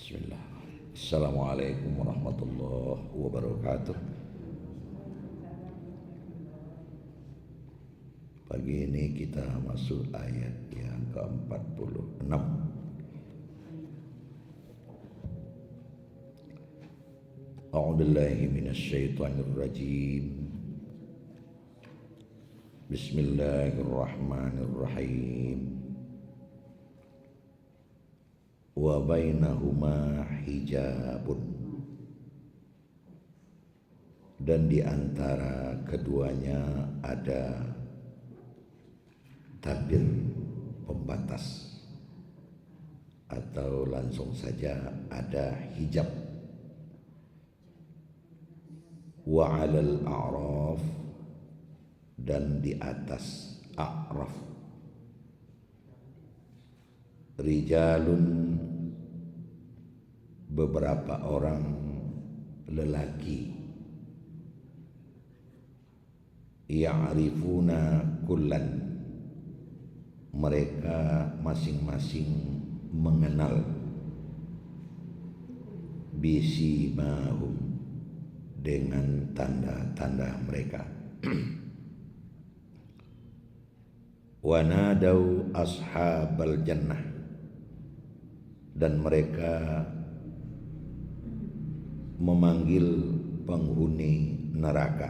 Bismillah. Assalamualaikum warahmatullahi wabarakatuh. Pagi ini kita masuk ayat yang ke-46. A'udzubillahi minasyaitonirrajim. Bismillahirrahmanirrahim. Wa bainahuma hijabun, dan di antara keduanya ada tabir pembatas, atau langsung saja ada hijab. Wa 'alal a'raf, dan di atas a'raf, rijalun, beberapa orang lelaki, ya'rifuna kullan, mereka masing-masing mengenal, bisimahum, dengan tanda-tanda mereka. Wa nadau ashabal jannah, dan mereka memanggil penghuni neraka,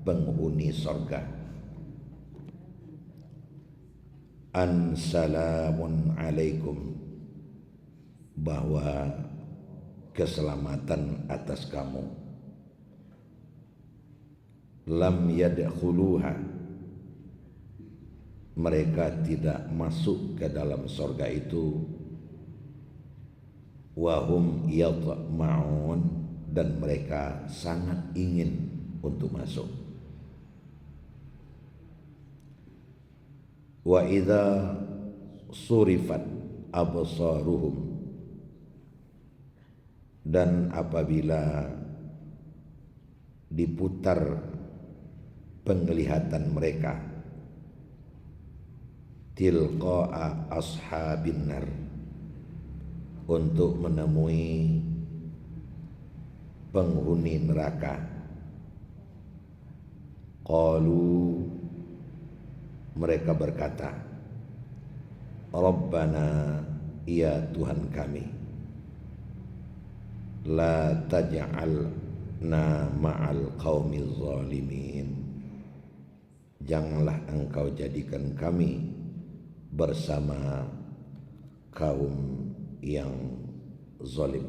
penghuni sorga. An salamun alaikum, bahwa keselamatan atas kamu. Lam yadkhuluha, mereka tidak masuk ke dalam sorga itu. Wahum yatma'un, dan mereka sangat ingin untuk masuk. Wa idza surifat absaruhum, dan apabila diputar penglihatan mereka, tilqa'a ashabin nar, untuk menemui penghuni neraka. Qalu, mereka berkata, Rabbana, ya Tuhan kami, la taj'alna ma'al qaumiz zalimin, janganlah engkau jadikan kami bersama kaum yang zalim.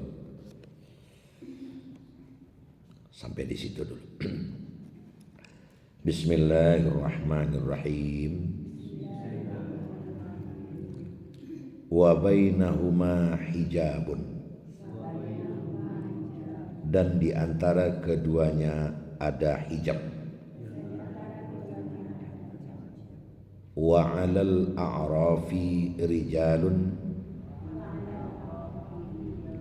Sampai di situ dulu. Bismillahirrahmanirrahim. Wa bainahuma hijabun, dan di antara keduanya ada hijab. Wa 'alal a'rafi rijalun,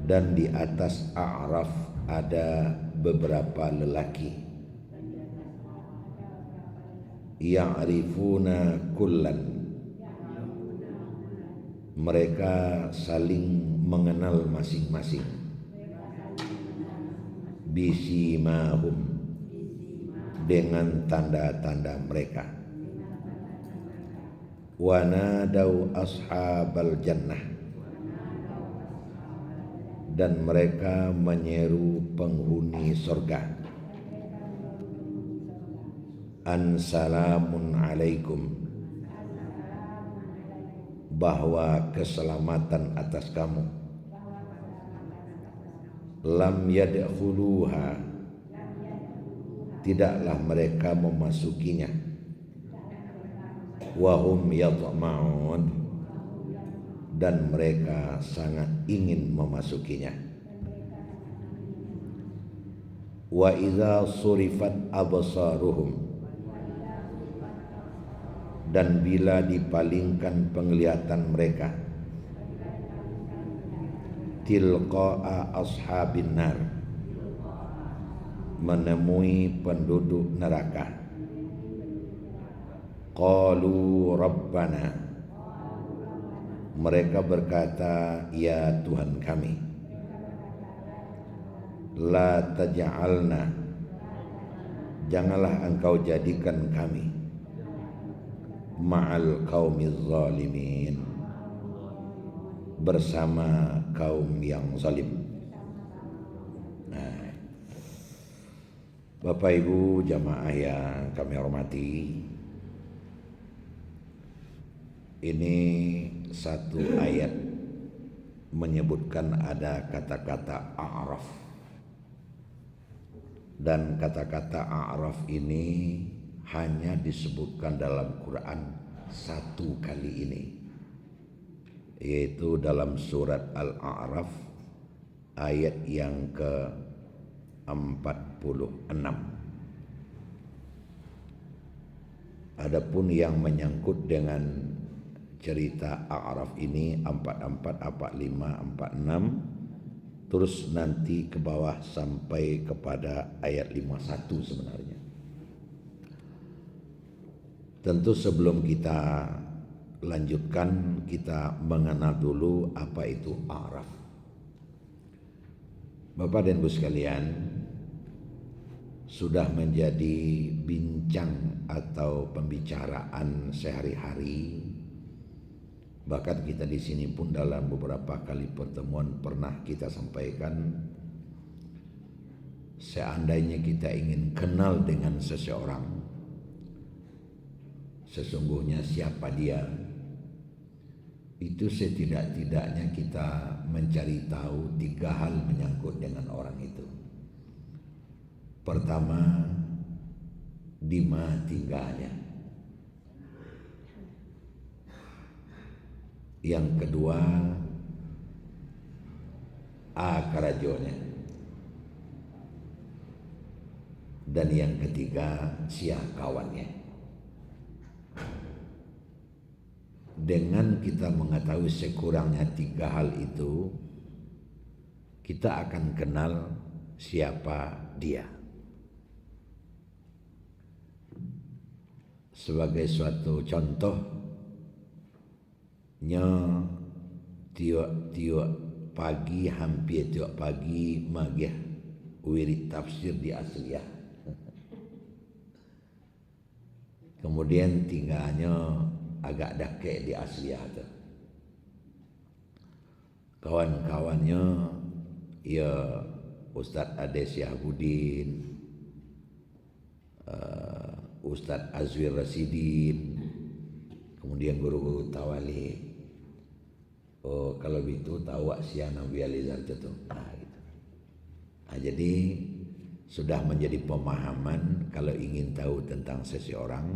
dan di atas a'raf ada beberapa lelaki, ya'rifuna kullan, mereka saling mengenal masing-masing, bisimahum, dengan tanda-tanda mereka. Wa nadau ashabal jannah, dan mereka menyeru penghuni surga, an salamun alaikum, bahwa keselamatan atas kamu. Lam yadkhuluha, tidaklah mereka memasukinya. Wahum yatma'un, dan mereka sangat ingin memasukinya. Wa idza surifat absaruhum, dan bila dipalingkan penglihatan mereka, tilqa'a ashabin nar, menemui penduduk neraka. Qalu Rabbana, mereka berkata, ya Tuhan kami, La taj'alna, janganlah engkau jadikan kami ma'al qaumiz zalimin, bersama kaum yang zalim. Nah, Bapak Ibu jamaah yang kami hormati, ini satu ayat menyebutkan ada kata-kata a'raf, dan kata-kata a'raf ini hanya disebutkan dalam Quran satu kali ini, yaitu dalam surat Al-A'raf ayat yang ke-46. Adapun yang menyangkut dengan cerita A'raf ini 44, 45, 46 terus nanti ke bawah sampai kepada ayat 51 sebenarnya. Tentu sebelum kita lanjutkan, kita mengenal dulu apa itu A'raf. Bapak dan Ibu sekalian, sudah menjadi bincang atau pembicaraan sehari-hari. Bahkan kita di sini pun dalam beberapa kali pertemuan pernah kita sampaikan, seandainya kita ingin kenal dengan seseorang, sesungguhnya siapa dia, itu setidak-tidaknya kita mencari tahu 3 hal menyangkut dengan orang itu. Pertama, di mana tinggalnya. Yang kedua, karajonya. Dan yang ketiga, siapa kawannya. Dengan kita mengetahui sekurangnya 3 hal itu, kita akan kenal siapa dia. Sebagai suatu contohnya, tiap pagi, hampir tiap pagi magiah wirid tafsir di Asliyah. Kemudian tinggalnya agak dakek di Asliyah tu. Kawan-kawannya ya Ustadz Ade Syahabudin, Ustadz Azwir Rasidin, kemudian guru-guru tawali. Oh, kalau itu tahu Siana Bializar itu. Gitu. Jadi sudah menjadi pemahaman kalau ingin tahu tentang seseorang,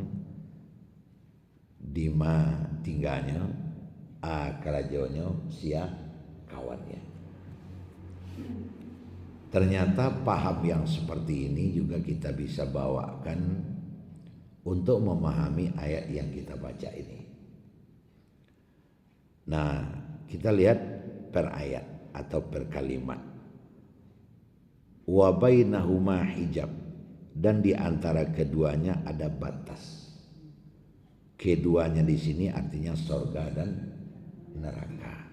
di mana tinggalnya, kerajaannya, siapa kawannya. Ternyata paham yang seperti ini juga kita bisa bawakan untuk memahami ayat yang kita baca ini. Nah, kita lihat per ayat atau per kalimat. Wa bainahuma hijab, dan di antara keduanya ada batas. Keduanya di sini artinya sorga dan neraka.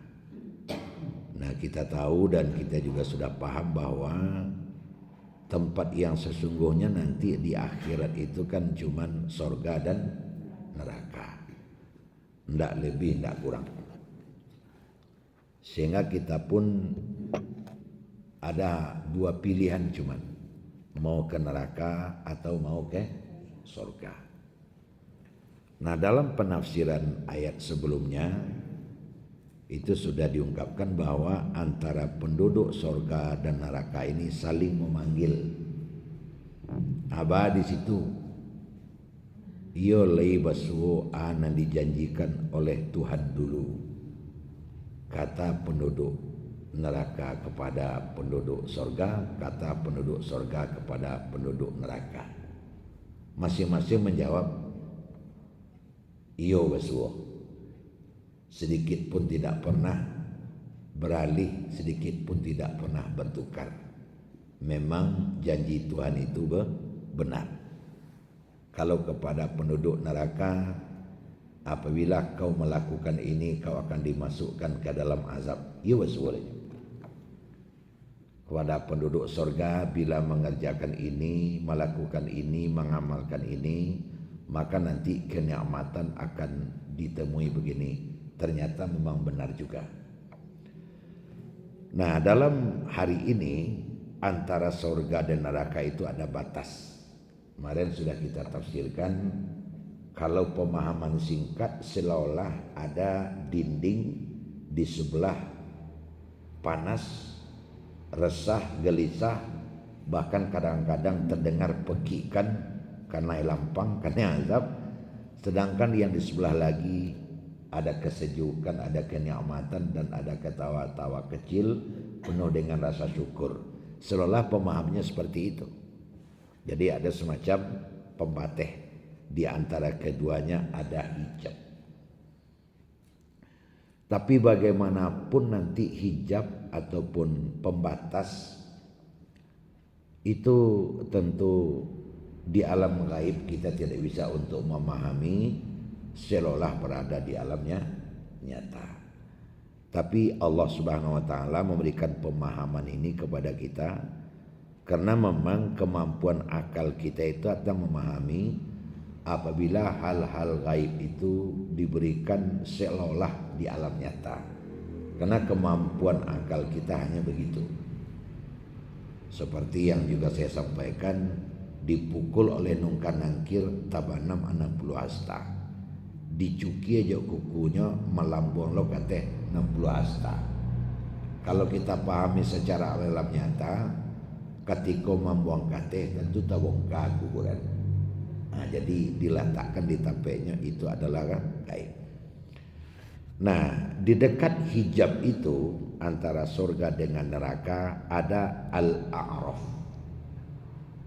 Nah, kita tahu dan kita juga sudah paham bahwa tempat yang sesungguhnya nanti di akhirat itu kan cuman sorga dan neraka, ndak lebih ndak kurang. Sehingga kita pun ada 2 pilihan cuman, mau ke neraka atau mau ke sorga. Nah, dalam penafsiran ayat sebelumnya itu sudah diungkapkan bahwa antara penduduk sorga dan neraka ini saling memanggil. Aba di situ, yo leibasu ana dijanjikan oleh Tuhan dulu, kata penduduk neraka kepada penduduk sorga, kata penduduk sorga kepada penduduk neraka. Masing-masing menjawab, iyo basuo. Sedikit pun tidak pernah beralih, sedikit pun tidak pernah bertukar. Memang janji Tuhan itu benar. Kalau kepada penduduk neraka, apabila kau melakukan ini, kau akan dimasukkan ke dalam azab. Iya, boleh. kepada penduduk surga, bila mengerjakan ini, melakukan ini, mengamalkan ini, maka nanti kenikmatan akan ditemui begini. Ternyata memang benar juga. Nah, dalam hari ini antara surga dan neraka itu ada batas. Kemarin sudah kita tafsirkan, kalau pemahaman singkat seolah ada dinding di sebelah panas, resah, gelisah, bahkan kadang-kadang terdengar pekikan karena lampang, karena azab. Sedangkan yang di sebelah lagi ada kesejukan, ada kenikmatan, dan ada ketawa-tawa kecil penuh dengan rasa syukur. Seolah pemahamannya seperti itu. Jadi ada semacam pembatih, di antara keduanya ada hijab. Tapi bagaimanapun nanti hijab ataupun pembatas itu tentu di alam gaib kita tidak bisa untuk memahami seolah berada di alamnya nyata. Tapi Allah Subhanahu wa taala memberikan pemahaman ini kepada kita karena memang kemampuan akal kita itu akan memahami apabila hal-hal gaib itu diberikan seolah di alam nyata. Karena kemampuan akal kita hanya begitu. Seperti yang juga saya sampaikan, dipukul oleh nungkan nangkir tabanam 60 hasta. Dicuki aja kukunya melambung lo kateh 60 hasta. Kalau kita pahami secara alam nyata, ketika membuang kateh tentu tabongkar kuburan. Nah, jadi diletakkan di tapeknya itu adalah gaib. Nah, di dekat hijab itu antara surga dengan neraka ada al-a'raf.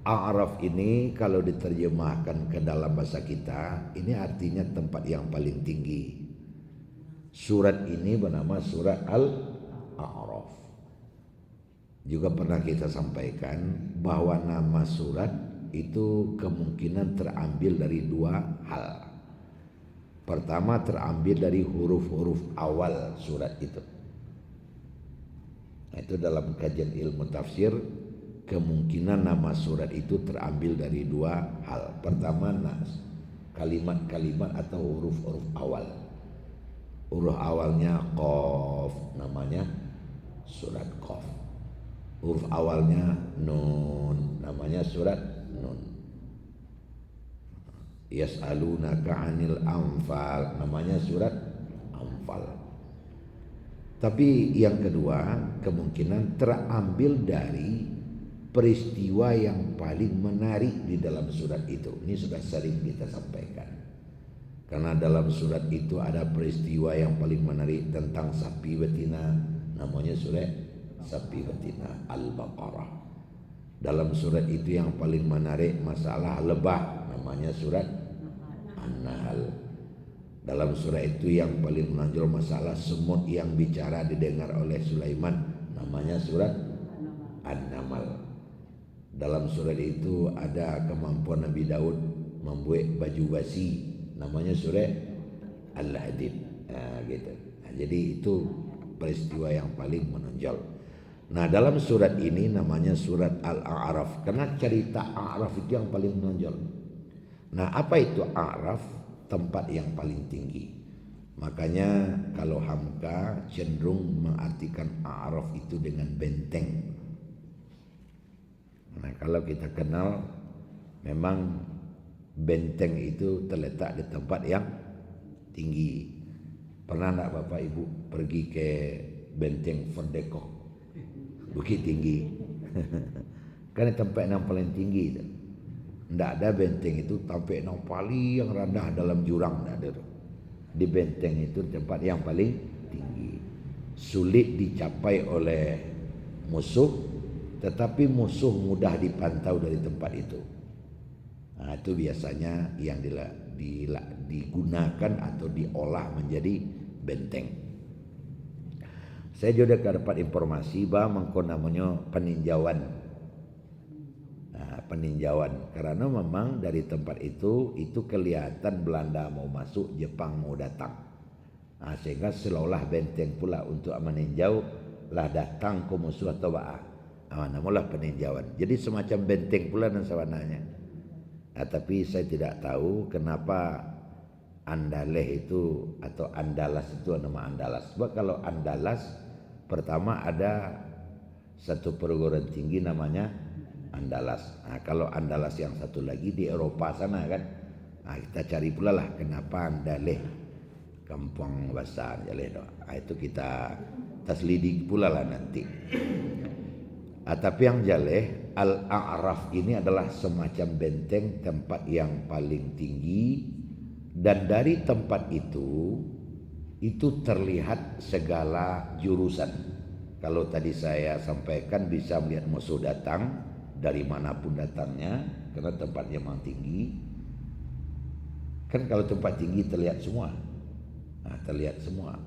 A'raf ini kalau diterjemahkan ke dalam bahasa kita, ini artinya tempat yang paling tinggi. Surat ini bernama surat al-a'raf. Juga pernah kita sampaikan bahwa nama surat itu kemungkinan terambil dari dua hal. Pertama, terambil dari huruf-huruf awal surat itu. Nah, itu dalam kajian ilmu tafsir, kemungkinan nama surat itu terambil dari dua hal. Pertama, kalimat-kalimat atau huruf-huruf awal. Huruf awalnya Qaf, namanya surat Qaf. Huruf awalnya Nun, namanya surat Nun. Yas'alunaka 'anil anfal, namanya surat Anfal. Tapi yang kedua, kemungkinan terambil dari peristiwa yang paling menarik di dalam surat itu. Ini sudah sering kita sampaikan. Karena dalam surat itu ada peristiwa yang paling menarik tentang sapi betina, namanya surat sapi betina Al-Baqarah. Dalam surat itu yang paling menarik masalah lebah, namanya surat An-Nahl. Dalam surat itu yang paling menonjol masalah semut yang bicara didengar oleh Sulaiman, namanya surat An-Naml. Dalam surat itu ada kemampuan Nabi Daud membuat baju basi, namanya surat Al-Hadid. Nah, gitu. Nah, jadi itu peristiwa yang paling menonjol. Nah, dalam surat ini namanya surat Al-A'raf karena cerita A'raf itu yang paling menonjol. Nah, apa itu A'raf? Tempat yang paling tinggi. Makanya kalau Hamka cenderung mengartikan A'raf itu dengan benteng. Nah, kalau kita kenal memang benteng itu terletak di tempat yang tinggi. Pernah enggak Bapak Ibu pergi ke benteng Ferdeko? Bukit Tinggi. Kan tempat yang paling tinggi itu. Tidak ada benteng itu sampai yang paling rendah dalam jurang, tidak ada. Di benteng itu tempat yang paling tinggi, sulit dicapai oleh musuh, tetapi musuh mudah dipantau dari tempat itu. Nah, itu biasanya yang digunakan atau diolah menjadi benteng. Saya juga dapat informasi bahwa namanya peninjauan. Peninjauan karena memang dari tempat itu kelihatan Belanda mau masuk, Jepang mau datang. Nah, sehingga seolah benteng pula untuk meninjau lah datang ke musuh atau ba'ah. Namulah peninjauan. Jadi semacam benteng pula dan sawananya. Tapi saya tidak tahu kenapa Andaleh itu atau Andalas itu nama Andalas. Sebab kalau Andalas pertama ada satu perguruan tinggi namanya Andalas. Kalau Andalas yang satu lagi di Eropa sana kan. Kita cari pula lah kenapa Andaleh, kampung bahasa Andaleh. Itu kita taslidik pula lah nanti. Tapi yang jaleh Al-A'raf ini adalah semacam benteng, tempat yang paling tinggi, dan dari tempat itu terlihat segala jurusan. Kalau tadi saya sampaikan bisa melihat musuh datang dari manapun datangnya karena tempatnya memang tinggi. Kan kalau tempat tinggi terlihat semua. Terlihat semua.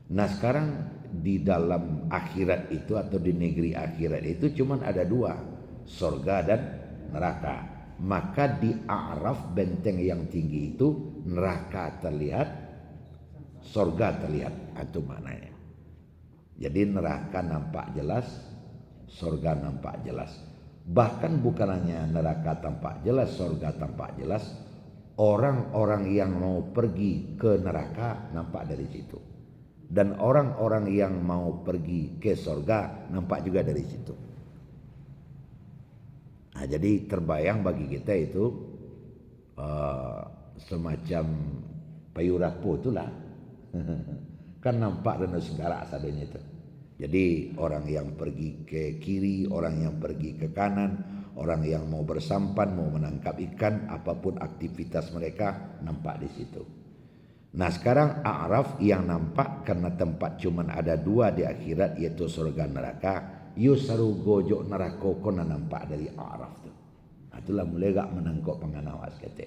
Nah sekarang di dalam akhirat itu atau di negeri akhirat itu cuman ada dua, surga dan neraka. Maka di A'raf, benteng yang tinggi itu, neraka terlihat, surga terlihat. Itu maknanya. Jadi neraka nampak jelas, surga nampak jelas. Bahkan bukan hanya neraka tampak jelas, surga tampak jelas, orang-orang yang mau pergi ke neraka nampak dari situ. Dan orang-orang yang mau pergi ke surga nampak juga dari situ. Jadi terbayang bagi kita itu semacam payurapo itulah. Kan nampak dan segala sadanya itu. Jadi orang yang pergi ke kiri, orang yang pergi ke kanan, orang yang mau bersampan, mau menangkap ikan, apapun aktivitas mereka nampak di situ. Nah sekarang A'raf yang nampak karena tempat cuman ada dua di akhirat yaitu surga neraka. Yusaru gojok neraka kona nampak dari A'raf tu. Itulah mulai gak menangkap pengenawas kata.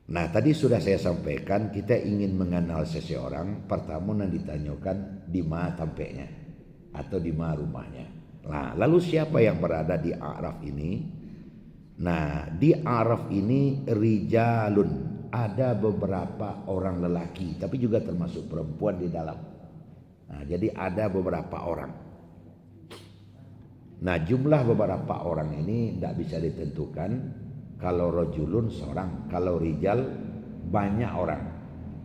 Nah tadi sudah saya sampaikan kita ingin mengenal seseorang. Pertama yang ditanyakan di mana tampaknya atau di mana rumahnya. Nah lalu siapa yang berada di A'raf ini? Nah di A'raf ini rijalun. Ada beberapa orang lelaki tapi juga termasuk perempuan di dalam. Jadi ada beberapa orang. Nah jumlah beberapa orang ini tidak bisa ditentukan. Kalau rojulun seorang, kalau rijal banyak orang.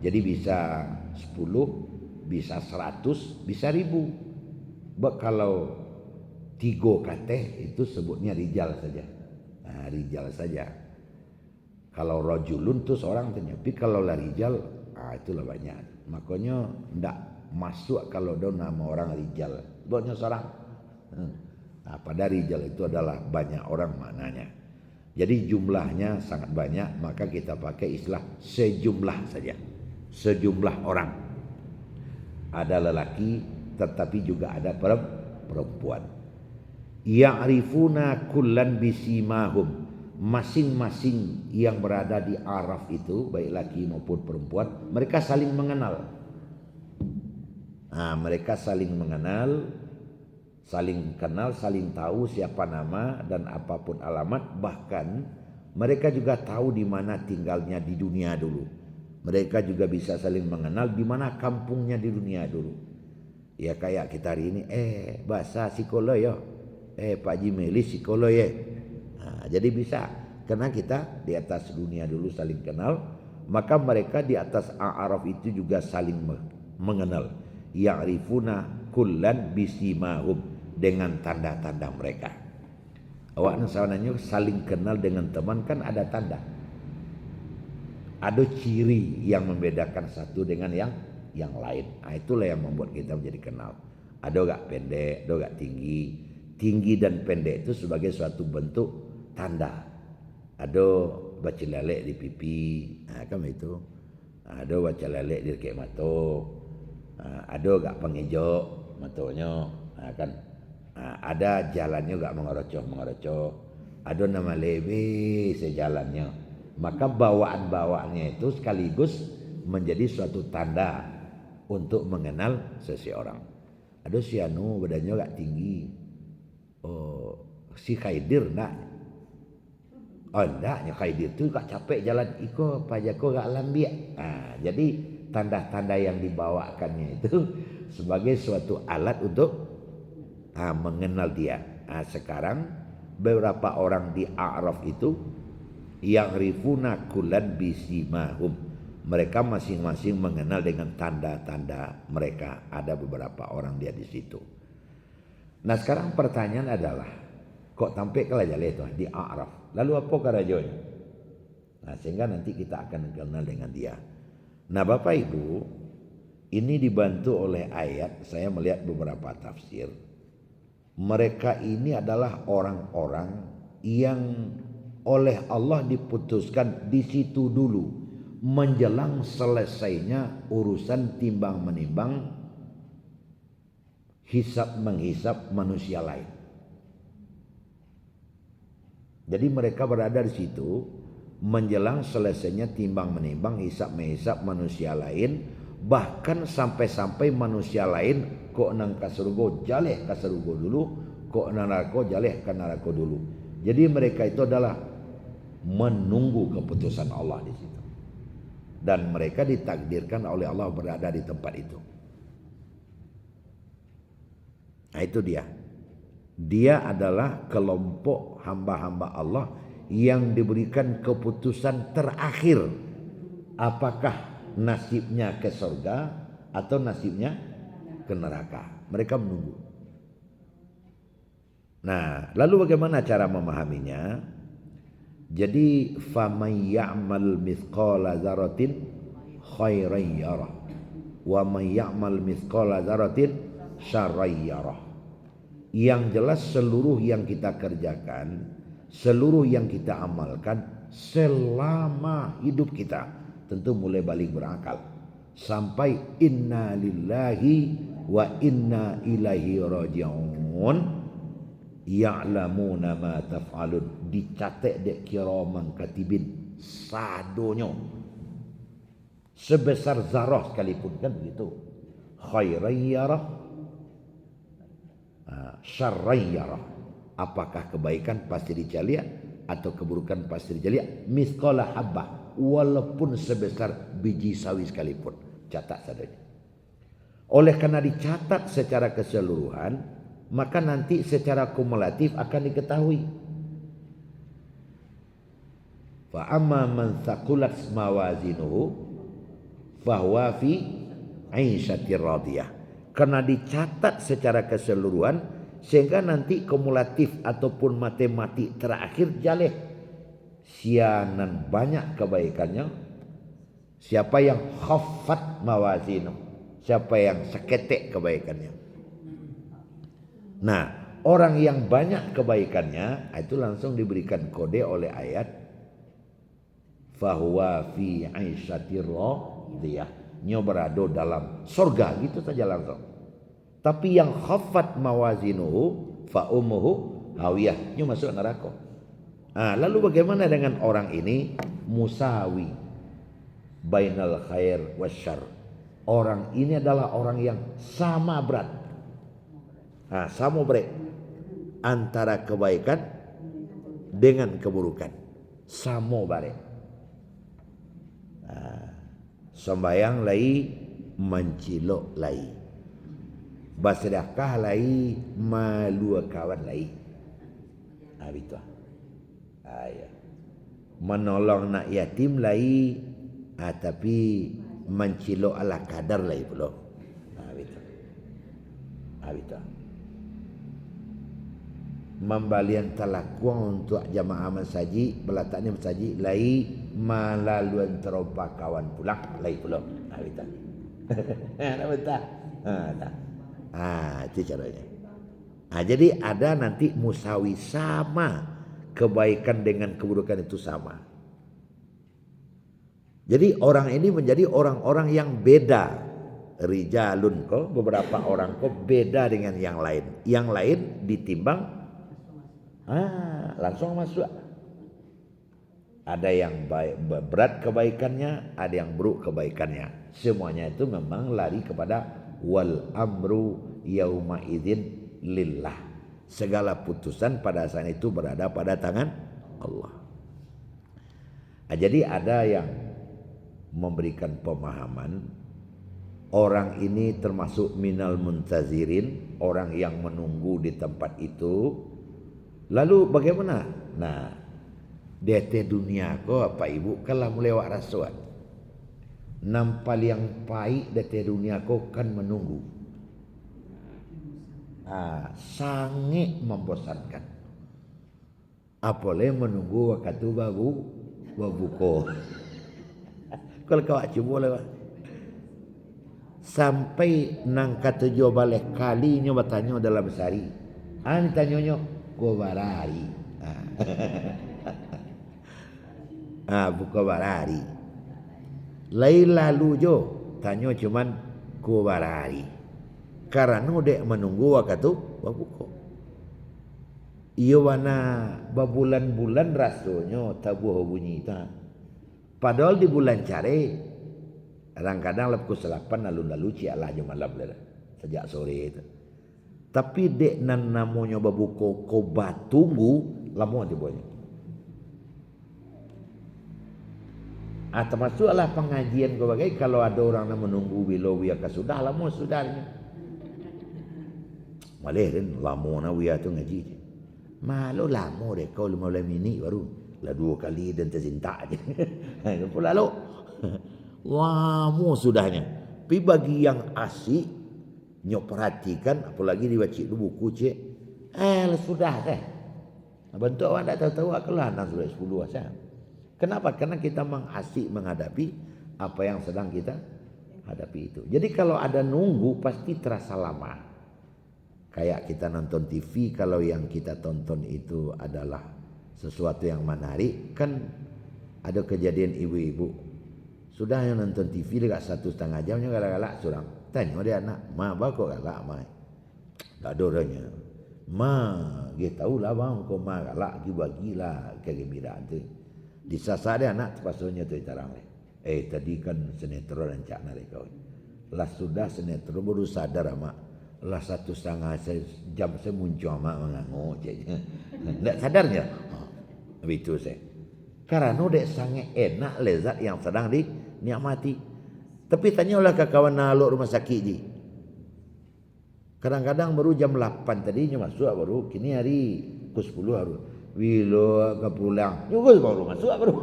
Jadi bisa 10, bisa 100, bisa 1000. Kalau 3 kateh itu sebutnya rijal saja. Rijal saja. Kalau rojulun tuh seorang, tapi kalau lah rijal, itulah banyak. Makanya tidak masuk kalau ada nama orang rijal. Buatnya seorang. Pada rijal itu adalah banyak orang maknanya. Jadi jumlahnya sangat banyak, maka kita pakai istilah sejumlah saja. Sejumlah orang. Ada lelaki, tetapi juga ada perempuan. Ya'rifuna kullan bisimahum. Masing-masing yang berada di A'raf itu, baik laki maupun perempuan, mereka saling mengenal. Mereka saling mengenal, saling kenal, saling tahu siapa nama dan apapun alamat. Bahkan mereka juga tahu di mana tinggalnya di dunia dulu. Mereka juga bisa saling mengenal di mana kampungnya di dunia dulu. Ya kayak kita hari ini, bahasa psikolog ya, Pak Jimeli psikolog ya. Jadi bisa, karena kita di atas dunia dulu saling kenal, maka mereka di atas A'raf itu juga saling mengenal. Ya'rifuna kullan bisimahum, dengan tanda-tanda mereka. Awak sawananya saling kenal dengan teman kan ada tanda. Ada ciri yang membedakan satu dengan yang lain. Itulah yang membuat kita menjadi kenal. Ada gak pendek, ada gak tinggi. Tinggi dan pendek itu sebagai suatu bentuk tanda. Ada baca lelek di pipi, kan itu. Ada baca lelek di kek mata. Ada gak pengejok matanya, kan. Ada jalannya gak mengerocoh. Ada nama lebe sejalannya. Maka bawaan-bawaannya itu sekaligus menjadi suatu tanda untuk mengenal seseorang. Ada si anu badannya gak tinggi. Si Khaidir nak. Ndaknya Khaidir itu gak capek jalan iko pajako gak lambiak. Jadi tanda-tanda yang dibawakannya itu sebagai suatu alat untuk mengenal dia. Sekarang beberapa orang di A'raf itu yang rifuna kulan bisimahum, mereka masing-masing mengenal dengan tanda-tanda mereka. Ada beberapa orang dia di situ. Nah sekarang pertanyaan adalah, kok tampil kelajale itu di A'raf, lalu apa karajonya? Nah sehingga nanti kita akan kenal dengan dia. Nah Bapak Ibu, ini dibantu oleh ayat. Saya melihat beberapa tafsir. Mereka ini adalah orang-orang yang oleh Allah diputuskan di situ dulu, menjelang selesainya urusan timbang menimbang, hisab menghisab manusia lain. Jadi mereka berada di situ menjelang selesainya timbang menimbang, hisab menghisab manusia lain. Bahkan sampai-sampai manusia lain kok nang kasurgo jaleh kasurgo dulu, kok nang neraka jaleh ke neraka dulu. Jadi mereka itu adalah menunggu keputusan Allah di situ. Dan mereka ditakdirkan oleh Allah berada di tempat itu. Nah itu dia. Dia adalah kelompok hamba-hamba Allah yang diberikan keputusan terakhir. Apakah nasibnya ke surga atau nasibnya ke neraka. Mereka menunggu. Nah, lalu bagaimana cara memahaminya? Jadi faman ya'mal mithqala dzarratin khairan yarah wa man ya'mal mithqala dzarratin syarran yarah. Yang jelas seluruh yang kita kerjakan, seluruh yang kita amalkan selama hidup kita, tentu mulai balik berakal sampai inna lillahi wa inna ilaihi raji'un, ya'lamuna ma taf'alun, dicatat dek kiraman katibin sadonyo sebesar zarah sekalipun, kan begitu. Khairan yarah, syarran yarah, apakah kebaikan pasti dicaliat atau keburukan pasti dicaliat. Mithqala habbah, walaupun sebesar biji sawi sekalipun, catat saja. Oleh karena dicatat secara keseluruhan, maka nanti secara kumulatif akan diketahui. Fa amma man thaqulat mawazinuhu fahuwa fi 'aisyatir radiyah. Karena dicatat secara keseluruhan sehingga nanti kumulatif ataupun matematik terakhir jaleh sianan banyak kebaikannya. Siapa yang khaffat mawazinu, siapa yang seketek kebaikannya. Nah, orang yang banyak kebaikannya itu langsung diberikan kode oleh ayat fahuwa fi 'aisyatir radiyah, nyo berada dalam surga, gitu saja langsung. Tapi yang khaffat mawazinuhu fa ummuhu hawiyah, nyo masuk neraka. Lalu bagaimana dengan orang ini? Musawi bainal khair wasyarr. Orang ini adalah orang yang sama berat. Sama berat antara kebaikan dengan keburukan. Sama berat. Sembayang lai, mencilok lai. Bersedekah lai, malu kawan lai. Begitu. Ya. Menolong nak yatim lai, tapi mencilok ala kadar lai pula. Begitu. Begitu. Membalian talakuang untuk jamaah mensaji, belataknya mensaji lai, malaluan terompak kawan pulang lai pula. Begitu. Nak betul. Itu caranya. Jadi ada nanti musawi, sama kebaikan dengan keburukan itu sama. Jadi orang ini menjadi orang-orang yang beda. Rijalun kok, beberapa orang kok beda dengan yang lain. Yang lain ditimbang, langsung masuk. Ada yang berat kebaikannya, ada yang buruk kebaikannya. Semuanya itu memang lari kepada wal amru yauma idzin lillah. Segala putusan pada saat itu berada pada tangan Allah. Jadi ada yang memberikan pemahaman orang ini termasuk minal muntazirin, orang yang menunggu di tempat itu. Lalu bagaimana? Nah, DT dunia ko apa ibu kalau melewat rasuat. Nampal yang pahit DT dunia ko kan menunggu. Sangat membosankan. Apalagi menunggu waktu babuko. Kalau kau coba lewat. Sampai nang kata jo balik kali nyo bertanya dalam sehari. Tanya nyo ko barari. Buka barari. Lain lalu jo tanya cuman ko barari. Karena dek menunggu waktu babuko. Iyo wana babulan-bulan rasanya tabuh bunyi ta. Padahal di bulan cari kadang-kadang lepku selapan lalu cialah aja malam lera sejak sore itu. Tapi dek nan namanya babuko kobat tunggu lama aja banyak. Termasuklah pengajian kau bagai kalau ada orang yang menunggu bila wiaka sudah lama sudahnya. Malerin lama na wia tu ngaji. Malu lama deh kau 15 minit baru lah 2 kali dan tercinta aja. Itu lalu. Wah, sudahnya. Tapi bagi yang asik nyok perhatikan apalagi dibaca buku cek. Sudah teh. Bentuk awak tak tahu kalau anak sudah 10 asal. Kenapa? Karena kita mengasik menghadapi apa yang sedang kita hadapi itu. Jadi kalau ada nunggu pasti terasa lama. Kayak kita nonton TV, kalau yang kita tonton itu adalah sesuatu yang menarik, kan ada kejadian ibu-ibu sudah yang nonton TV dekat 1,5 jamnya galak-galak surang. Tanya dia anak, ma bakok galak mai. Tak ada orangnya. Ma, dia tahu lah bang, kau ma galak bagilah kegembiraan tu. Disasar dia anak terpaksa tu tarang leh. Tadi kan sinetron dan cak narik kau. Lah sudah sinetron baru sadar amak. Lah 1,5 jam saya muncul amak mengangguk caknya. Tak sadarnya. Begitu saya. Karena dek sangat enak lezat yang sedang dinikmati. Tapi tanyalah ke kawan naluk rumah sakit je. Kadang-kadang baru jam 8 tadinya masuk baru. Kini hari pukul 10 baru. Bila ke pulang. Juga baru masuk baru.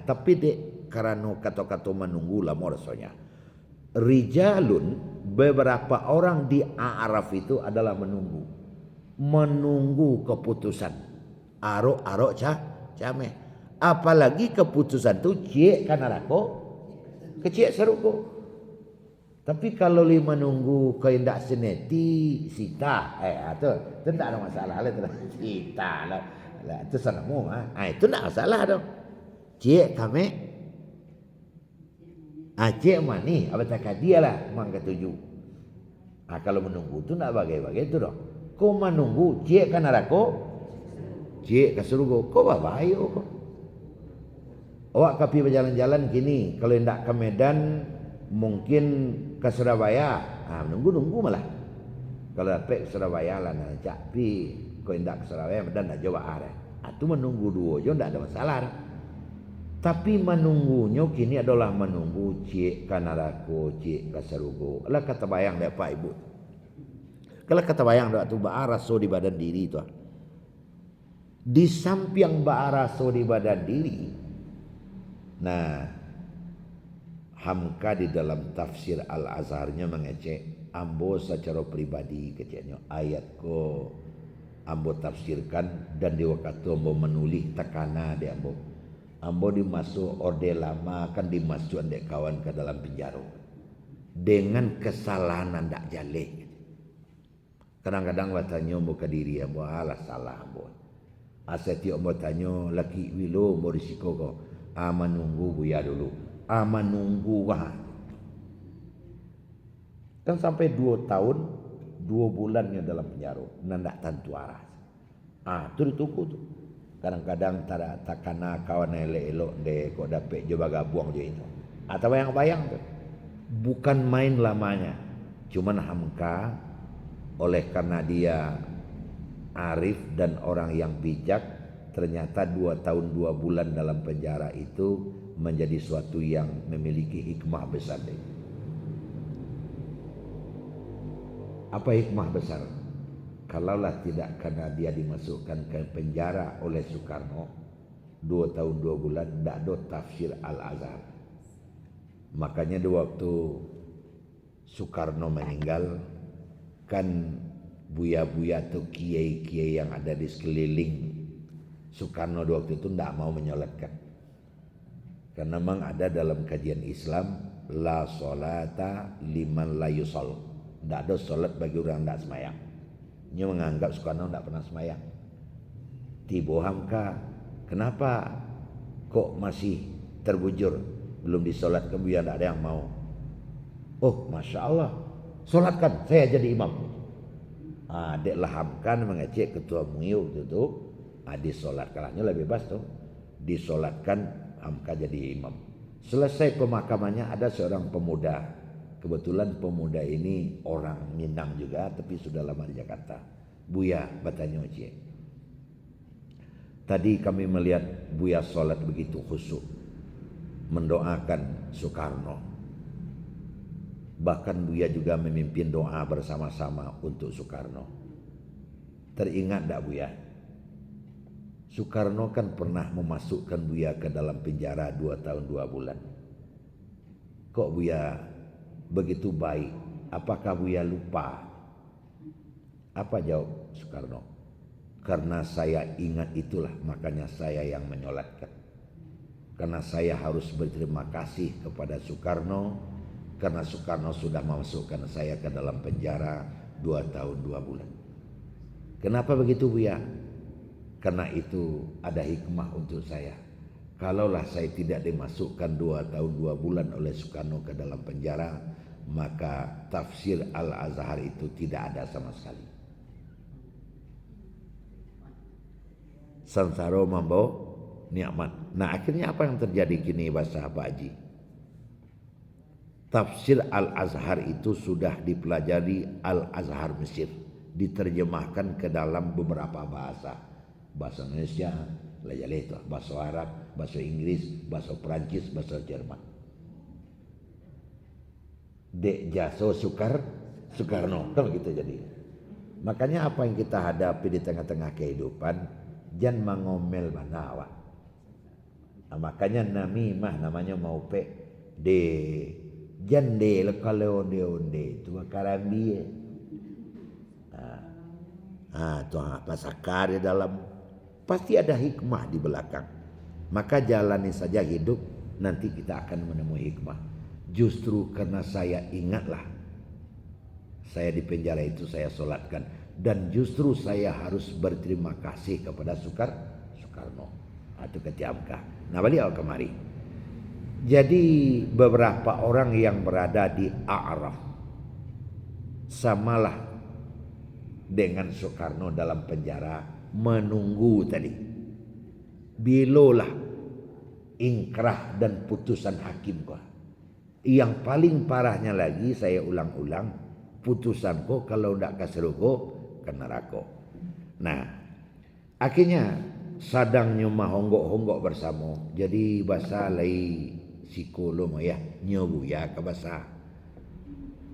Tapi dek karena kata-kata menunggu lama rasanya. Rijalun beberapa orang di A'raf itu adalah menunggu. Menunggu keputusan. Arok cameh. Apalagi keputusan tu cik kan arako kecik seruko. Tapi kalau lima menunggu keindak seneti sita itu tidak ada masalah lah sita lah itu sanamu itu tidak masalah dong. Cik kami cik mani apa tak dia lah mang ketujuh. Kalau menunggu tu tidak bagai-bagai tu dong. Kau menunggu cik kan arako cik keseruko kau babayo kau. Awak kapi berjalan-jalan kini kalau hendak ke Medan mungkin ke Surabaya nunggu malah kalau dapat ke Surabaya lah nak tapi kalau hendak ke Surabaya Medan nak jawab arah itu menunggu dua je tidak ada masalah tapi menunggunya kini adalah menunggu cik kanarako cik kasarugo lah kata bayang dia Pak Ibu kalau kata bayang dia tu baraso di badan diri tu di samping baraso di badan diri. Nah, Hamka di dalam tafsir Al-Azharnya mengecek ambo secara pribadi keceknya ayat ko ambo tafsirkan dan di waktu ambo menulis tekana di ambo dimasuk orde lama kan dimasuk dek kawan ke dalam penjara dengan kesalahan ndak jalik. Kadang-kadang watanya ambo ke diri ambo alah salah ambo. Aseti ambo tanya laki wilo ambo risiko ko. Menunggu buya dulu. Menunggu kan sampai 2 tahun 2 bulannya dalam penjara nandak tentu arah. Itu ditunggu tu. Kadang-kadang takana kawan elok-elok dek kok dapat coba gabung je itu. Atau bayang-bayang tu. Bukan main lamanya. Cuman Hamka oleh karena dia arif dan orang yang bijak ternyata 2 tahun 2 bulan dalam penjara itu menjadi suatu yang memiliki hikmah besar. Apa hikmah besar? Kalaulah tidak karena dia dimasukkan ke penjara oleh Soekarno 2 tahun 2 bulan, tidak ada tafsir Al-Azhar. Makanya di waktu Soekarno meninggal, kan buya-buya atau kiai-kiai yang ada di sekeliling Soekarno di waktu itu tidak mau menyolatkan. Karena memang ada dalam kajian Islam, la solata liman la yusol. Tidak ada solat bagi orang yang tidak semayang. Dia menganggap Soekarno tidak pernah semayang. Tibohamka, kenapa kok masih terbujur, belum disolatkan, buya tidak ada yang mau. Oh, Masya Allah, solatkan, saya jadi imam. Dek lahamkan mengecek ketua MUI itu, disolatkan, hanya lebih bebas tuh, disolatkan, Hamka jadi imam. Selesai pemakamannya ada seorang pemuda, kebetulan pemuda ini orang Minang juga, tapi sudah lama di Jakarta. Buya bertanya, tadi kami melihat Buya sholat begitu khusyuk, mendoakan Soekarno. Bahkan Buya juga memimpin doa bersama-sama untuk Soekarno. Teringat tak Buya? Soekarno kan pernah memasukkan Buya ke dalam penjara 2 tahun 2 bulan. Kok Buya begitu baik? Apakah Buya lupa? Apa jawab Soekarno? Karena saya ingat itulah, makanya saya yang menyolatkan. Karena saya harus berterima kasih kepada Soekarno, karena Soekarno sudah memasukkan saya ke dalam penjara 2 tahun 2 bulan. Kenapa begitu Buya? Karena itu ada hikmah untuk saya. Kalaulah saya tidak dimasukkan 2 tahun 2 bulan oleh Soekarno ke dalam penjara, maka tafsir Al-Azhar itu tidak ada sama sekali. Sansaro membawa nikmat. Nah, akhirnya apa yang terjadi kini bahasa Pak Haji? Tafsir Al-Azhar itu sudah dipelajari Al-Azhar Mesir, diterjemahkan ke dalam beberapa bahasa. Bahasa Indonesia, bahasa Arab, bahasa Inggris, bahasa Perancis, bahasa Jerman. Dek jaso Soekarno, kan begitu jadi. Makanya apa yang kita hadapi di tengah-tengah kehidupan, jangan mengomel banawa. Nah, makanya namimah namanya mau pe de jande kalau onde itu karambi. Tuh pasakar di dalam, pasti ada hikmah di belakang. Maka jalani saja hidup, nanti kita akan menemui hikmah. Justru karena saya ingatlah, saya di penjara itu saya solatkan, dan justru saya harus berterima kasih kepada Soekarno atau Ketiamka. Nah, beliau kemari. Jadi beberapa orang yang berada di A'raf samalah dengan Soekarno dalam penjara, menunggu tadi. Bilolah ingkrah dan putusan hakim kok. Yang paling parahnya lagi, saya ulang-ulang, putusan kok kalau tidak kasih rokok ke neraka. Nah, akhirnya sadang nyuma honggok-honggok bersama. Jadi bahasa lai psikolog ya, nyobu ya ke bahasa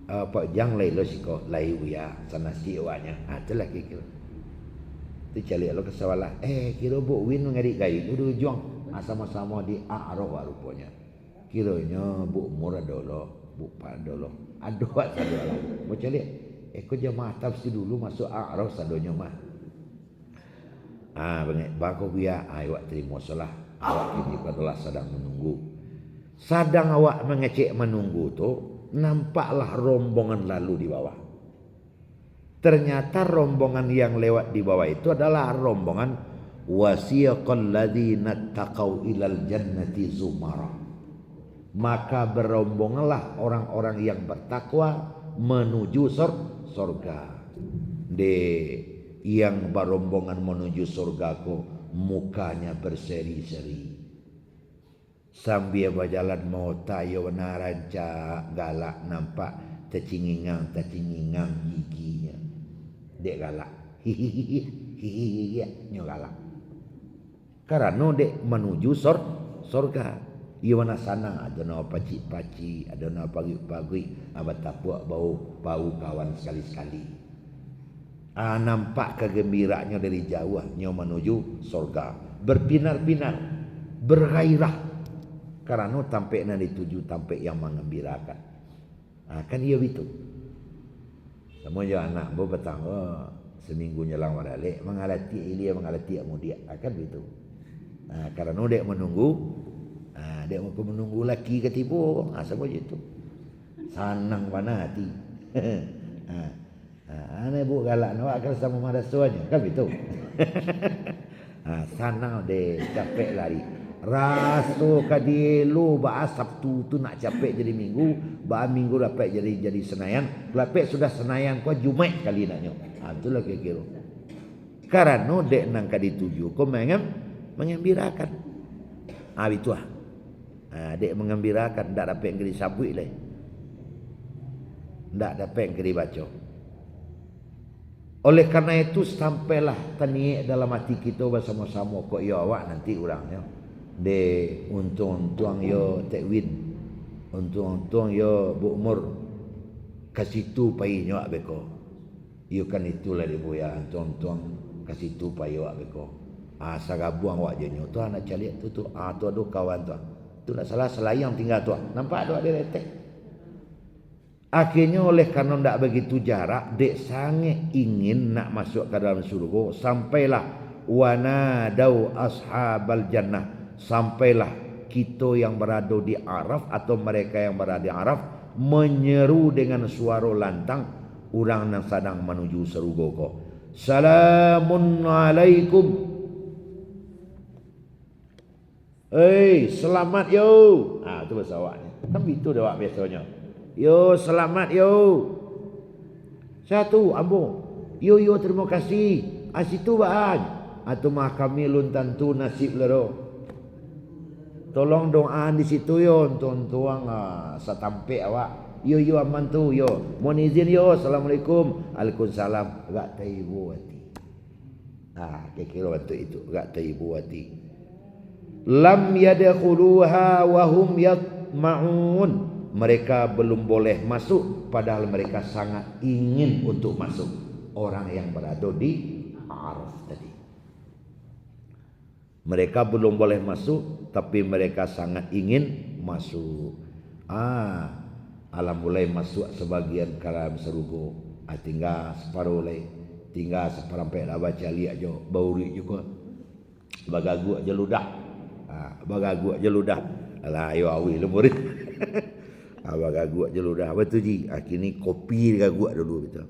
apa jang lai lo siko lai uya sana siwanya. Itulah kira. Itu cari lo kesawala. Kira bu win ngari gai udah juang sama-sama di A'raf rupanya. Kiranya bu murah dolo, bu padolo. Aduh sadola. Mau cari kau jamaah tafsir dulu masuk A'raf sadonya mah. Banget bako biya awak terima salah. Awak kini adalah sedang menunggu. Sadang awak mengecek menunggu tu, nampaklah rombongan lalu di bawah. Ternyata rombongan yang lewat di bawah itu adalah rombongan wasiqal ladzina taqau ilal jannati zumara. Maka berombonganlah orang-orang yang bertakwa menuju surga. Yang berombongan menuju surga ko mukanya berseri-seri. Sambil berjalan mau tayo naranca galak nampak tercingingang giginya. Dek galak. Hihihi nyo galak. Karena dek menuju surga. Ia mana sana ada na pacik-pacik, ada na pagi-pagi, abad tapuak bau kawan sekali-sekali. Nampak kegembiraannya dari jauh nyo menuju surga, berpinar-pinar, bergairah karena tampak na dituju tampak yang mengembirakan. Kan ia itu. Semua je anak berpetang seminggu nyelang waralik mengalati ilia mengalati mudia akan begitu. Karena dek menunggu dek menunggu laki ketipu semua itu sanang panati. Ane bu galak nak kalau sama madasuanya kan begitu. Sanang dek capek lari. Rasu kadilu ba Sabtu tu nak capek jadi minggu, ba minggu dapat jadi Senayan, dapat sudah Senayan kau Jumaat kali naknya. Itulah kira-kira. Karena dek nang kadi tuju kau mengembirakan. Itu dek mengembirakan ndak dapat ngeri sabui leh. Ndak dapat ngeri baca. Oleh karena itu sampailah tani dalam hati kita bersama-sama kok ya awak nanti orangnya. De untung-untung yo tekwin, untung-untung yo bu umur kasitu pai nyo beko. Yo kan itulah dia buya untung-untung kasitu pai yo beko. Sagabuang wak je nyo tu anak caliak tu tu aduh kawan tu. Tu nak salah selayang tinggal tu. Nampak tu ada letek. Akhirnya oleh karena ndak begitu jarak, dek sangat ingin nak masuk ke dalam surga, sampailah wanadau ashabal jannah. Sampailah kita yang berada di Araf atau mereka yang berada di Araf menyeru dengan suara lantang orang yang sedang menuju surga ko. Salamun alaikum. Selamat yo. Itu bahasa awaknya. Kan itu dah awak biasanya. Yo selamat yo. Satu ambo. Yo terima kasih. Asitu baan. Atau mah kami luntan tu nasib lero. Tolong doaan di situ yo tuang satampe awak. Yo aman tu yo. Mohon izin yo. Assalamualaikum. Waalaikumsalam. Gak taibu hati. Kira-kira waktu itu gak taibu hati. Lam yadkhuluha wa hum yatma'un. Mereka belum boleh masuk padahal mereka sangat ingin untuk masuk. Orang yang berada di Araf tadi. Mereka belum boleh masuk tapi mereka sangat ingin masuk. Alam mulai masuk sebagian kalam serugo. Tinggal separuh lagi. Tinggal seperempat dah baca lihat je. Bauri juga. Bagagu aja ludah. Bagagu aja ludah. Alah ayo awi lemur. Bagagu aja ludah. Apa tu ji? Kini kopi gagu dulu betul.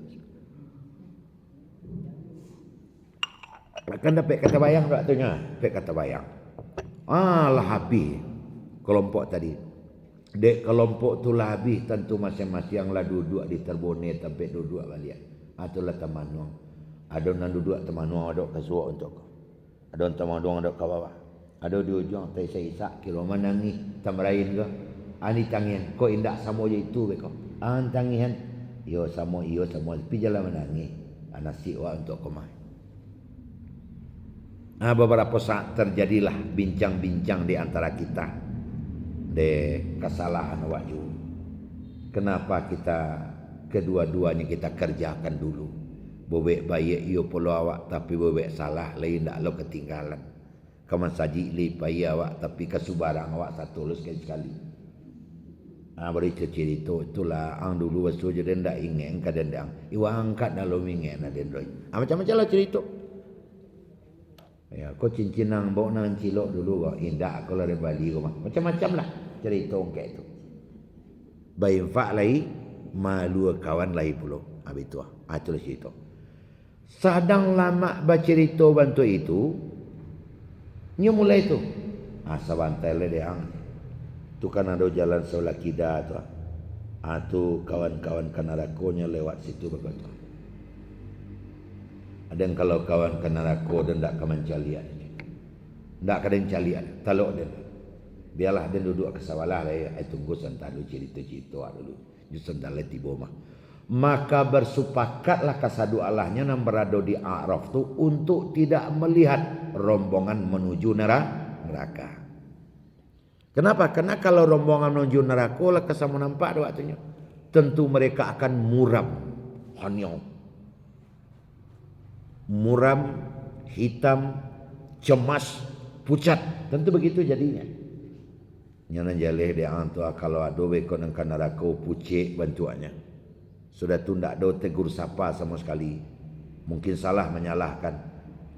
Akan dapat kata bayang tak tunya? Dapat kata bayang. Lah habis kelompok tadi. Dek kelompok tu lah habis tentu masing-masing lah duduk di terbone tempat duduk balik. Itulah temanuang. Ada nan duduk temanuang ada kasuak untuk kau. Ada temanuang ada ke bawah. Ada di ujung tai saisak kilo manangi tamrain ke. Ani tangian kau indak samo je itu beko. Tangian yo samo pi jalan manangi. Nasi wa untuk kau mai. Beberapa saat terjadilah bincang-bincang di antara kita de kesalahan waju. Kenapa kita kedua-duanya kita kerjakan dulu. Bobek baik iyo polo awak tapi bobek salah lain ndak lo ketinggalan. Kaman saji li pai awak tapi kesubarang awak satu lo sekali-sekali. Beri cerita itulah ang dulu wasu je ndak ingin kadang-kadang. Iwa angkat dalam ingin ada doi. Macam-macam lah cerita. Ya, kau cincin nang bawa nang cilok dulu kau indah kalau dari Bali kau macam-macam lah cerita kayak itu. Bayi fak lagi, malu kawan lagi pulo. Itu itulah cerita. Sadang lama bercerita bantu itu, nyu mulai tu. Sabantai le deang. Tu kan ada jalan sebelah kida tu. Tu kawan-kawan kanarakonya lewat situ begitu. Ada yang kalau kawan kena rako dan tak kaman calian. Tak kadang calian. Taluk dia. Biarlah dia duduk ke sawalah. Tunggu santai dulu cerita-cerita dulu. Justru dalam tiba mah. Maka bersupakatlah kasadu Allahnya yang berada di A'raf tu untuk tidak melihat rombongan menuju neraka. Kenapa? Karena kalau rombongan menuju neraka lah kesamu nampak ada waktunya. Tentu mereka akan muram. Hanyong. Muram, hitam, cemas, pucat. Tentu begitu jadinya. Nyana jaleh dia antua kalau ada bekon nang neraka pucik bantuannya. Sudah tu ndak ada tegur sapa sama sekali. Mungkin salah menyalahkan.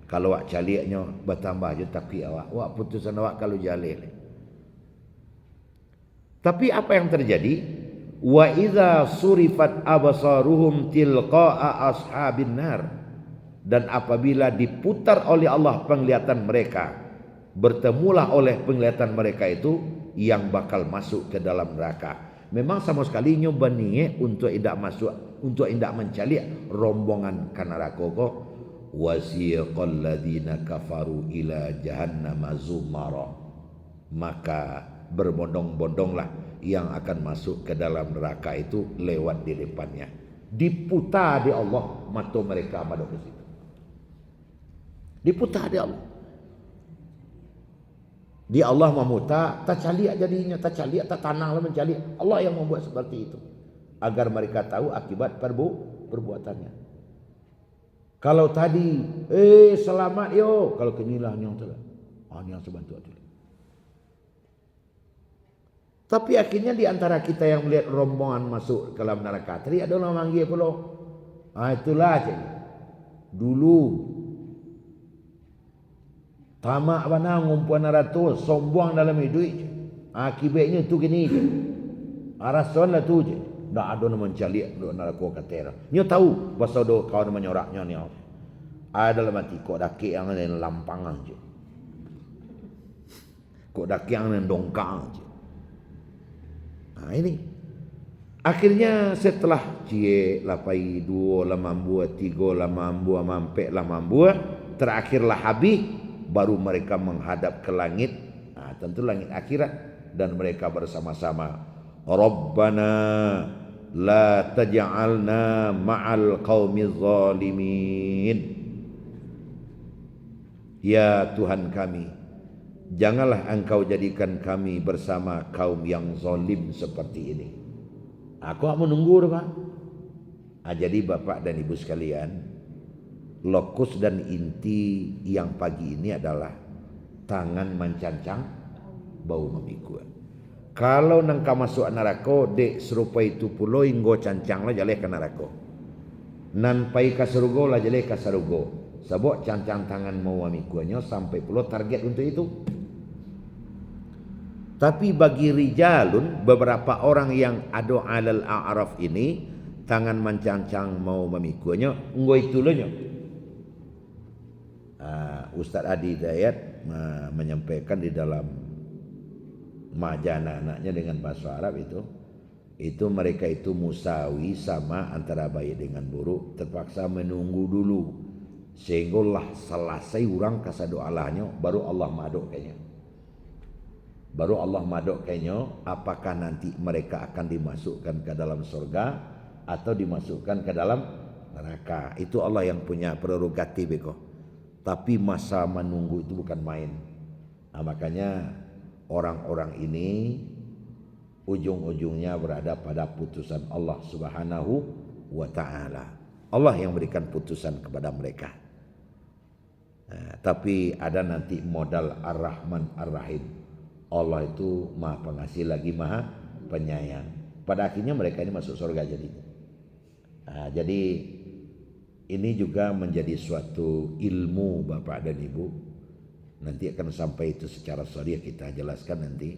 Kalau awak caliaknya bertambah je tapi awak putusan awak kalau jaleh. Tapi apa yang terjadi? Wa idza surifat absaruhum tilqa'a ashabin nar. Dan apabila diputar oleh Allah penglihatan mereka, bertemulah oleh penglihatan mereka itu yang bakal masuk ke dalam neraka. Memang sama sekali nyoba niat untuk tidak masuk, untuk tidak mencari rombongan ke neraka kok. Wasiqal ladzina kafaru ila jahannama zumara. Maka berbondong-bondonglah yang akan masuk ke dalam neraka itu lewat di depannya. Diputar di Allah mata mereka masuk ke situ. Diputar di Allah. Di Allah memutar, tak caliak jadinya, tak caliak, tak tanang lah mencaliak. Allah yang membuat seperti itu. Agar mereka tahu akibat perbuatannya. Kalau tadi, selamat yo. Kalau kenilah yang telah. Yang sebantu itu. Tapi akhirnya di antara kita yang melihat rombongan masuk ke dalam neraka, tadi ada orang manggil pula. Itulah je. Dulu tamak mana ngumpuan ratus, sombong dalam hidup. Akibatnya tu gini je. Arasan lah tu je. Tak ada nama mencaliak duk neraka katera. Nyo tahu pasal do kau nama nyoraknya ni. Ada dalam hati kok daki yang lampangan je. Kok daki yang dongkang je. Nah ini akhirnya setelah cie lapai dua lamambua tiga lamambua mampek lamambua terakhirlah habis baru mereka menghadap ke langit. Nah, tentu langit akhirat dan mereka bersama-sama Rabbana la taj'alna ma'al qaumiz zalimin. Ya Tuhan kami, janganlah engkau jadikan kami bersama kaum yang zalim seperti ini. Aku menunggu Pak. Jadi Bapak dan Ibu sekalian, lokus dan inti yang pagi ini adalah tangan mencancang, bau memikul. Kalau nangka masuk neraka, dek serupa itu pulo inggo cancang lah jaleh ke neraka. Nan pai ka surga lah jaleh ke surga. Sebab cancang tangan mau mamikulnya sampai pulo target untuk itu. Tapi bagi rijalun, beberapa orang yang ada alal a'raf ini, tangan mencancang mau memikulnya, ngoi tulanya. Ustaz Adi Dayat menyampaikan di dalam majana anaknya dengan bahasa Arab itu mereka itu musawi sama antara baik dengan buruk, terpaksa menunggu dulu sehinggalah selesai orang kasado Allahnya baru Allah madok kayaknya. Baru Allah madok kayaknya apakah nanti mereka akan dimasukkan ke dalam surga atau dimasukkan ke dalam neraka. Itu Allah yang punya prerogatif itu. Tapi masa menunggu itu bukan main. Nah, makanya orang-orang ini ujung-ujungnya berada pada putusan Allah Subhanahu wa taala. Allah yang berikan putusan kepada mereka. Nah, tapi ada nanti modal Ar-Rahman Ar-Rahim. Allah itu maha pengasih lagi maha penyayang. Pada akhirnya mereka ini masuk surga jadi. Nah, jadi ini juga menjadi suatu ilmu Bapak dan Ibu. Nanti akan sampai itu secara syariah kita jelaskan nanti.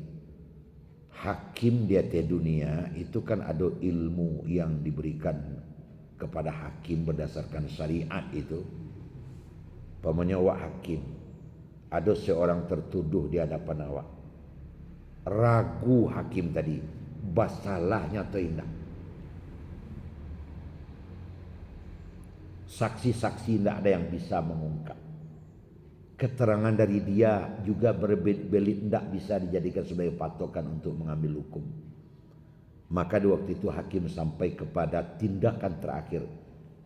Hakim di atas dunia itu kan ada ilmu yang diberikan kepada hakim berdasarkan syariat itu. Pamannya awak hakim. Ada seorang tertuduh di hadapan awak. Ragu hakim tadi basalahnya atau tidak. Saksi-saksi tidak ada yang bisa mengungkap. Keterangan dari dia juga berbelit tidak bisa dijadikan sebagai patokan untuk mengambil hukum. Maka di waktu itu hakim sampai kepada tindakan terakhir.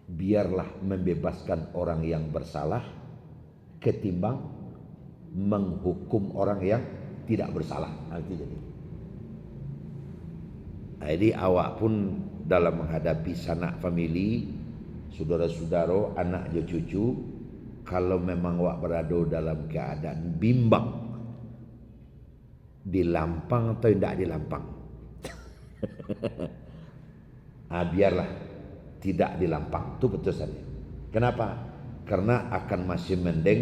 Biarlah membebaskan orang yang bersalah ketimbang menghukum orang yang tidak bersalah. Jadi awak pun dalam menghadapi sanak famili, saudara-saudara, anak cucu, kalau memang awak berada dalam keadaan bimbang, dilampang atau tidak dilampang, biarlah tidak dilampang, itu putusannya. Kenapa? Karena akan masih mending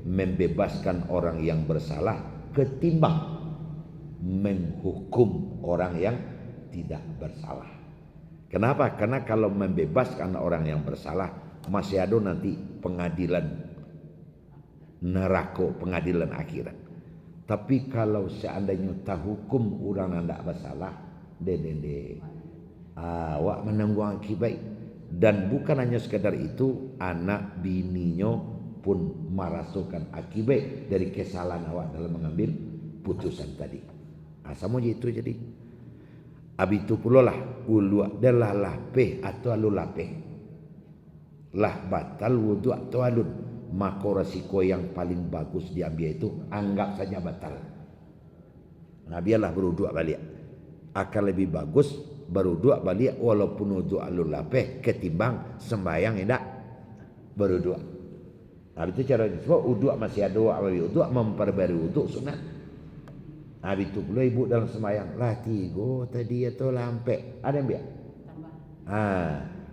membebaskan orang yang bersalah ketimbang menghukum orang yang tidak bersalah. Kenapa? Karena kalau membebaskan orang yang bersalah masih ada nanti pengadilan neraka, pengadilan akhirat. Tapi kalau seandainya tak hukum orang yang tidak bersalah, awak menanggung akibat. Dan bukan hanya sekedar itu, anak bininya pun merasakan akibat dari kesalahan awak dalam mengambil putusan tadi. Sama itu jadi. Abi itu pula lah ulu adalah lapeh atau alu lapeh. Lah batal wudu atau alun. Maka resiko yang paling bagus diambil itu anggap saja batal. Nah biarlah berwudu balik. Akan lebih bagus berwudu balik walaupun wudu alun lapeh ketimbang sembahyang tidak berwudu. Nah itu caranya. Sebab wudu masih ada wudu memperbarui wudu sunat. Habis itu pula ibu dalam sembahyang lah 3 tadi atau lampe ada yang biar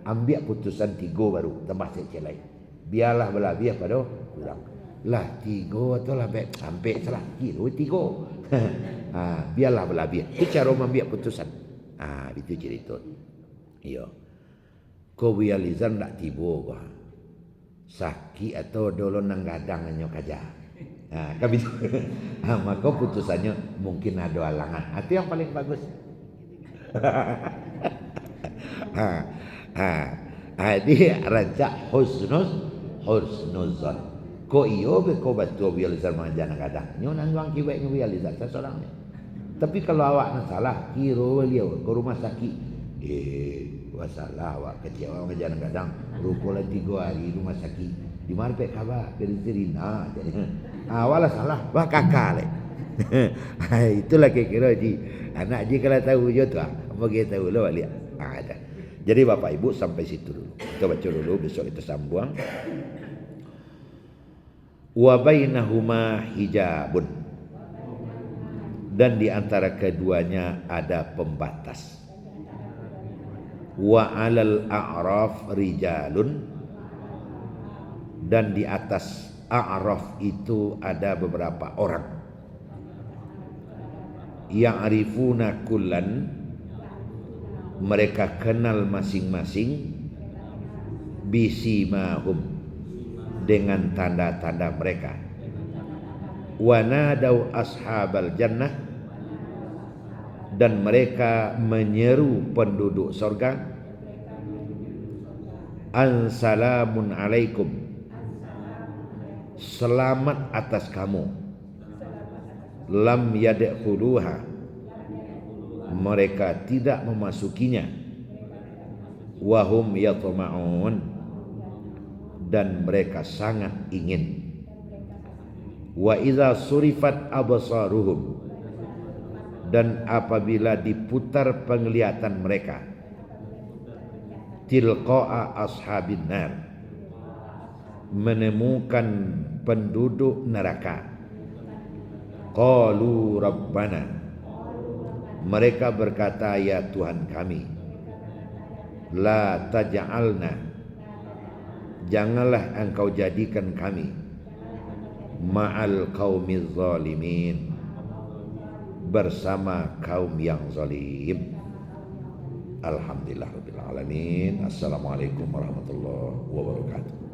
ambil putusan 3 baru tambah secel lain biarlah berlebih pada kurang lah 3 atau lampe sampai salah kilo 3 biarlah berlebih itu cara ambil putusan itu cerita iya kau bializan tak tiba kau sakit atau dolo nang gadang nyo kaja. Kan itu. Maka putusannya mungkin ada halangan. Itu yang paling bagus. Dia rancak husnuzon. Ko iyo be ko batu bializar manjana kadang. Nyo nangguang kiwek nyo bializar seorang ni. Tapi kalau awak nak salah, kiro beliau ke rumah sakit. Wasalah awak kecewa manjana kadang. Rukola 3 hari rumah sakit. Di mana pek kabar dari Serina jadi awalnya salah wah kakak le. Itulah kira-kira ji anak ji kalau tahu je tu bagi tahu lo lihat ada. Jadi Bapak Ibu sampai situ dulu. Kita baca dulu besok kita sambung. Wa bainahuma hijabun. Dan di antara keduanya ada pembatas. Wa 'alal a'raf rijalun. Dan di atas A'raf itu ada beberapa orang yang arifuna kullan, mereka kenal masing-masing bisimahum, dengan tanda-tanda mereka. Wa nadau ashabal jannah, dan mereka menyeru penduduk surga, an salamun alaikum, selamat atas kamu. Lam yadkhuluha, mereka tidak memasukinya. Wahum yatma'un, dan mereka sangat ingin. Wa idza surifat absaruhum, dan apabila diputar penglihatan mereka, tilqa'a ashabin nar, menemukan penduduk neraka. Qalu rabbana, mereka berkata, ya Tuhan kami, la taj'alna, janganlah engkau jadikan kami, ma'al qaumiz zalimin, bersama kaum yang zalim. Alhamdulillah rabbil alamin. Assalamualaikum warahmatullahi wabarakatuh.